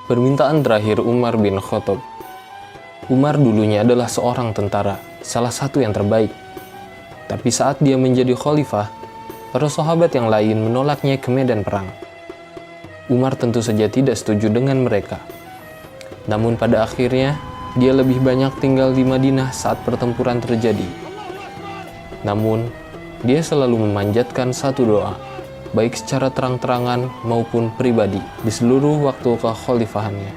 Permintaan terakhir Umar bin Khattab. Umar dulunya adalah seorang tentara, salah satu yang terbaik. Tapi saat dia menjadi khalifah, para sahabat yang lain menolaknya ke medan perang. Umar tentu saja tidak setuju dengan mereka. Namun pada akhirnya, dia lebih banyak tinggal di Madinah saat pertempuran terjadi. Namun, dia selalu memanjatkan satu doa, baik secara terang-terangan maupun pribadi di seluruh waktu kekhalifahannya.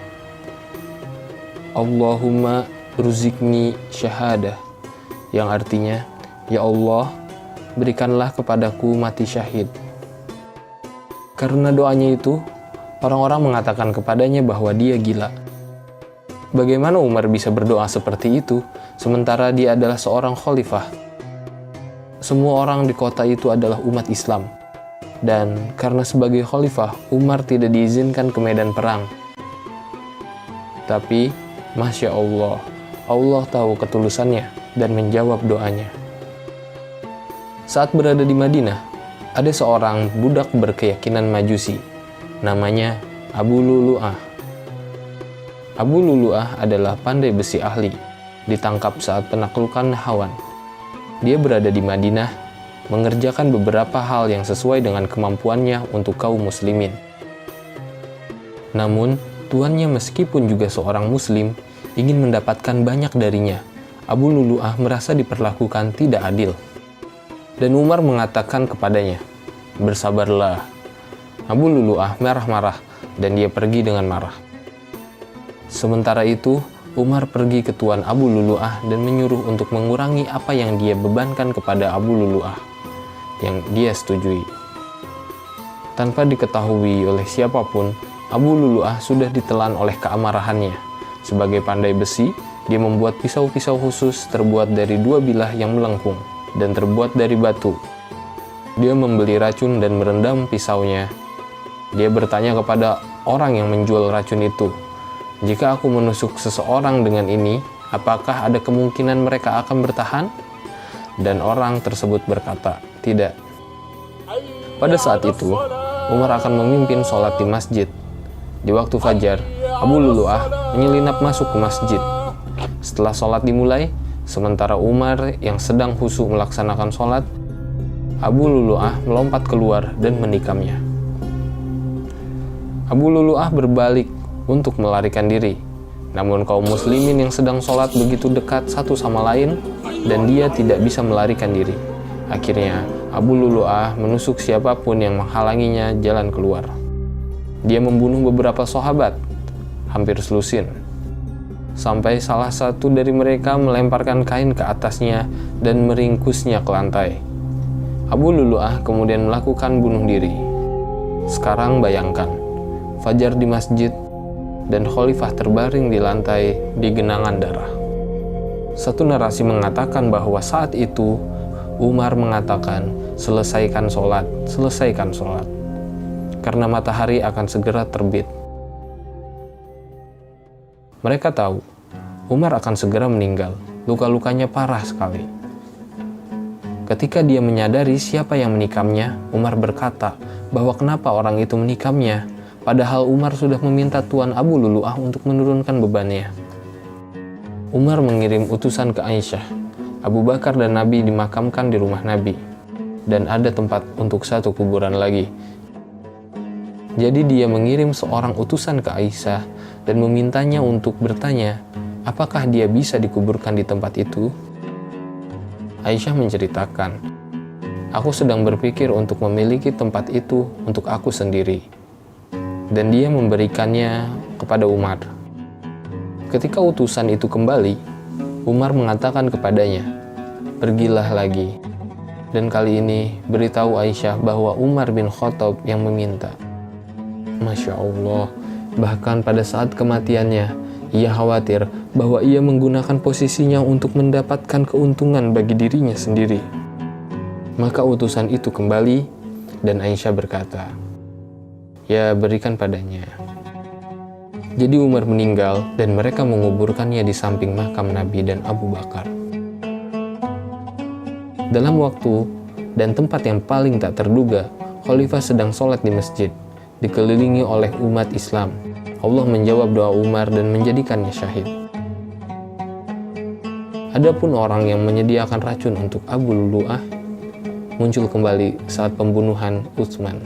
Allahumma ruzikni syahadah, yang artinya, ya Allah, berikanlah kepadaku mati syahid. Karena doanya itu, orang-orang mengatakan kepadanya bahwa dia gila. Bagaimana Umar bisa berdoa seperti itu, sementara dia adalah seorang khalifah? Semua orang di kota itu adalah umat Islam. Dan karena sebagai khalifah, Umar tidak diizinkan ke medan perang. Tapi, Masya Allah, Allah tahu ketulusannya dan menjawab doanya. Saat berada di Madinah, ada seorang budak berkeyakinan Majusi, namanya Abu Lulu'ah. Abu Lulu'ah adalah pandai besi ahli, ditangkap saat penaklukan Hawan. Dia berada di Madinah, mengerjakan beberapa hal yang sesuai dengan kemampuannya untuk kaum muslimin. Namun, tuannya meskipun juga seorang muslim, ingin mendapatkan banyak darinya. Abu Lulu'ah merasa diperlakukan tidak adil. Dan Umar mengatakan kepadanya, "Bersabarlah." Abu Lulu'ah marah-marah dan dia pergi dengan marah. Sementara itu, Umar pergi ke tuan Abu Lulu'ah dan menyuruh untuk mengurangi apa yang dia bebankan kepada Abu Lulu'ah, yang dia setujui. Tanpa diketahui oleh siapapun, Abu Lulu'ah sudah ditelan oleh keamarahannya. Sebagai pandai besi, dia membuat pisau-pisau khusus terbuat dari 2 bilah yang melengkung dan terbuat dari batu. Dia membeli racun dan merendam pisaunya. Dia bertanya kepada orang yang menjual racun itu, "Jika aku menusuk seseorang dengan ini, apakah ada kemungkinan mereka akan bertahan?" Dan orang tersebut berkata, "Tidak." Pada saat itu, Umar akan memimpin sholat di masjid. Di waktu fajar, Abu Lulu'ah menyelinap masuk ke masjid. Setelah sholat dimulai, sementara Umar yang sedang khusyuk melaksanakan sholat, Abu Lulu'ah melompat keluar dan menikamnya. Abu Lulu'ah berbalik untuk melarikan diri. Namun kaum muslimin yang sedang sholat begitu dekat satu sama lain dan dia tidak bisa melarikan diri. Akhirnya Abu Lulu'ah menusuk siapapun yang menghalanginya jalan keluar. Dia membunuh beberapa sahabat, hampir selusin. Sampai salah satu dari mereka melemparkan kain ke atasnya dan meringkusnya ke lantai. Abu Lulu'ah kemudian melakukan bunuh diri. Sekarang bayangkan, fajar di masjid dan khalifah terbaring di lantai di genangan darah. Satu narasi mengatakan bahwa saat itu Umar mengatakan, selesaikan sholat, karena matahari akan segera terbit. Mereka tahu, Umar akan segera meninggal, luka-lukanya parah sekali. Ketika dia menyadari siapa yang menikamnya, Umar berkata bahwa kenapa orang itu menikamnya, padahal Umar sudah meminta tuan Abu Lulu'ah untuk menurunkan bebannya. Umar mengirim utusan ke Aisyah. Abu Bakar dan Nabi dimakamkan di rumah Nabi, dan ada tempat untuk satu kuburan lagi. Jadi dia mengirim seorang utusan ke Aisyah dan memintanya untuk bertanya, apakah dia bisa dikuburkan di tempat itu? Aisyah menceritakan, "Aku sedang berpikir untuk memiliki tempat itu untuk aku sendiri." Dan dia memberikannya kepada Umar. Ketika utusan itu kembali, Umar mengatakan kepadanya, "Pergilah lagi." Dan kali ini beritahu Aisyah bahwa Umar bin Khattab yang meminta. Masya Allah, bahkan pada saat kematiannya, ia khawatir bahwa ia menggunakan posisinya untuk mendapatkan keuntungan bagi dirinya sendiri. Maka utusan itu kembali dan Aisyah berkata, "Ya, berikan padanya." Jadi Umar meninggal dan mereka menguburkannya di samping makam Nabi dan Abu Bakar. Dalam waktu dan tempat yang paling tak terduga, Khalifah sedang sholat di masjid, dikelilingi oleh umat Islam. Allah menjawab doa Umar dan menjadikannya syahid. Adapun orang yang menyediakan racun untuk Abu Lu'lu'ah muncul kembali saat pembunuhan Utsman.